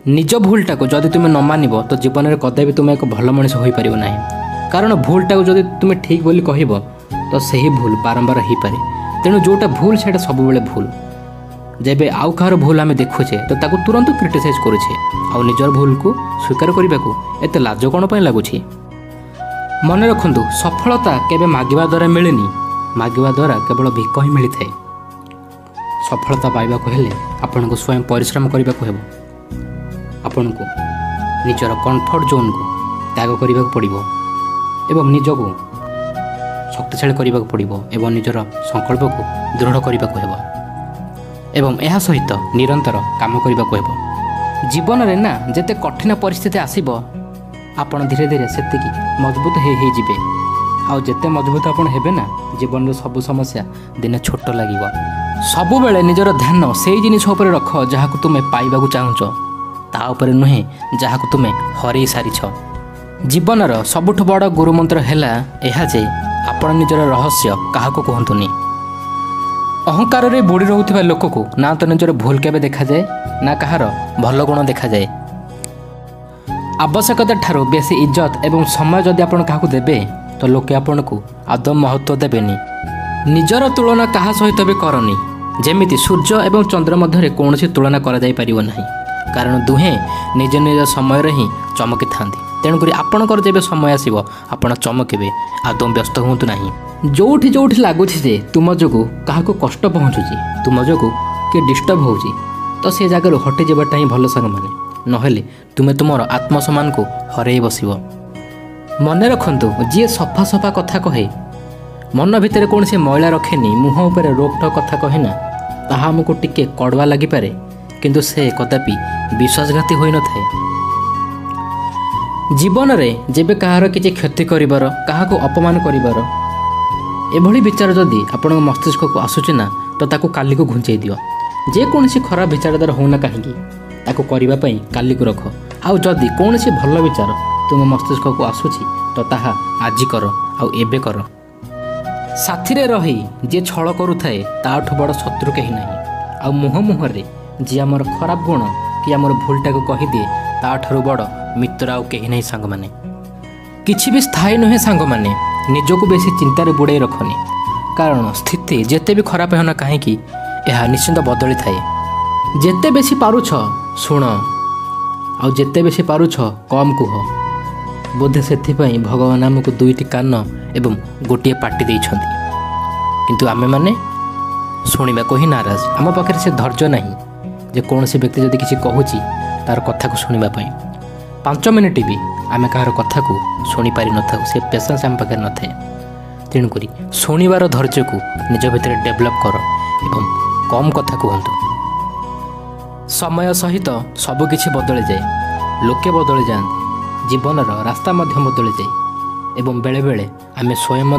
निज भूलटा को जदि तुम न मान तो जीवन में कदापि तुम एक भल मनीष हो पार ना कारण भूलटा को जदि तुम ठीक बोली कह तो सही भूल बारंबार हो पारे तेणु जोटा भूल से सब भूल जब आउ कहार भूल आम देखुचे तो ताकू तुरंत क्रिटिसाइज करुचे आउ निजर भूल को स्वीकार करने को एत लाज कौन लगुच मन रखु सफलता केवे मागिबा द्वारा मिलेनी मागिबा द्वारा केवल भिक ही मिली थाए सफलता पाइबा को हेले आपन को स्वयं परिश्रम करने को हेबो आपन को निजर कंफर्ट जोन को त्याग करने को पड़िबो एवं निजको शक्तिशाली करने को पड़िबो एवं निजर संकल्प को दृढ़ करने को हेबो एवं यह सहित निरंतर काम करने को हेबो जीवन रे ना जेते कठिन परिस्थिति आसीबो आपण धीरे धीरे सेति मजबूत हे जिबे आउ जेते मजबूत आपण हेबे ना जीवन रो सब समस्या दिने छोट लागिबो सबु बेले निजर ध्यान सेही जिनिस ऊपर रख जहाकु तुमे पाइबा को चाहुछ ता ऊपर नुहे जहाकु तुमे हरई सारिछ जीवन रो सबुठ बड़ गुरु मंत्र हैला एहा जे आपण निजर रहस्य काहाको कहंतुनी अहंकार रे बुड़ी रहउथिबा लोक को ना तो निजर भूल केबे देखा जाए ना कहार भल गुण देखा जाए आवश्यकता ठारो बेसी इज्जत एवं समय जदि आपण काहाकु देबे तो लोके आपण को आदम महत्व देबेनी निजर तुलना कहा सहित भी करनी जेमिति सूर्य एवं चंद्र मध्य कौन तुलना करा जाई परिबो नाही कारण दुहे निज निज समय रे ही चमकी थांती तेणुक आपणकर जब समय आसो आपण चमकेबे आदम व्यस्त हुंतु नाही जोठी जोठी लगुच जे तुम जो क्या कष्ट पहुँचुची तुम जो किए डिस्टर्ब होची तो से जगह हटि जाटा ही भल सांग मैंने नहेले तुमे तुमर आत्मसम्मान को हरई बसिब मन रखु जी सफा सफा कथा कहे मन भितर कौन से मैला रखेनी मुह उपर रोकटोक कथा कहे ना ताहा आमको टिके कड़वा लगिपारे किंतु से कदापि विश्वासघाती होई न थाए जीवन में जेबे कहार किछि क्षति करिवार काहाको अपमान करिवार एभली विचार जदि आपण मस्तिष्क को आसुची ना तो ताको काली को घुंचई दियो जेकोसी खराब विचारधारा होना कहीं ताको करिबा पई काली को रख आउ जदि कोनसी भल विचार तुम मस्तिष्क को आसुची तो ताहा आजि कर आउ एबे कर साथी रे रही जे छल करुथाए ताठु बड़ शत्रु कहीं नहीं आउ मुह मुहरे जे आमर खराब गुण कि आमर भूलटा को कहि दिए ताठु बड़ मित्र आउ कहीं नहीं सांग माने किछि भी स्थायी नुहे सांग माने निजको बेसी चिंतार बुड़ाई रखनी कारण स्थिति जेते भी खराब होना कहीं यह निश्चिंत बदली थाए जेते बेसी पारुछ शुण आउ जेते बेसी पारुछ कम कुह बोधे से भगवान आमको दुईटी कान एवं गोटे पाटी देइछंती किंतु आमे माने शुणा को ही नाराज आम पाखे से धैर्य नहीं जे कौन से व्यक्ति जदि किसी कहूची तार कथा को शुणा 5 मिनिट भी आम कहार कथा को शुणी पारि न था से पेशेंस आम पाखे न थाए तेणुक शुणिबार धैर्य को निज भितर डेभलप कर एवं कम कथा कहतु समय सहित सबकिछि बदली जाए लोके बदली जाते जीवन रास्ता बदली जाए एवं बेले बेले आम स्वयं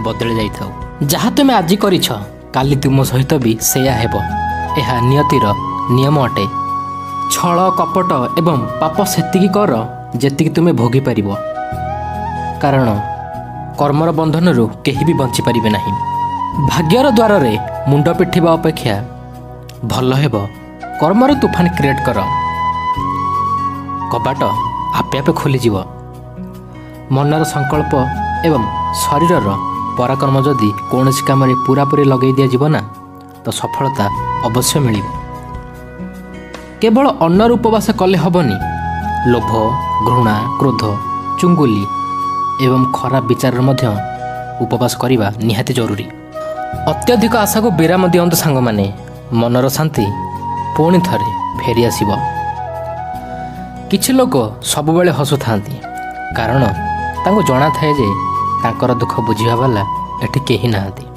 बदली जाइथाउ जहाँ तुम आज करिछ काली तुम सहित भी सेया हेब यह नियतिर नियम अटे छल कपट एवं पाप सेतिकी कर जेतिकी तुमे भोगी पारिबो कारण कर्मर बंधन केही भी बंची पारिबे नाही भाग्यर द्वार रे मुंड पिठिबा अपेक्षा भल हेब कर्मर तूफान क्रिएट कर कबाट आपे आपे खोलीजिव मनर संकल्प एवं शरीरर पराक्रम जदि कौन काम पूरापूरी लगे दि जाव ना तो सफलता अवश्य मिल केवल अन्नर उपवास कले हेबनी लोभ घृणा क्रोध चुंगुली एवं खराब विचार उपवास करने निहाती जरूरी अत्यधिक आशा को विराम दियंतु सांग माने मनर शांति पुणी थरे फेरी आसीब किछि लोक सब बेले हसु थांती कारण तांको जଣା थाए जे तांकर दुख बुझिबा वाला एठी केही नाहांती।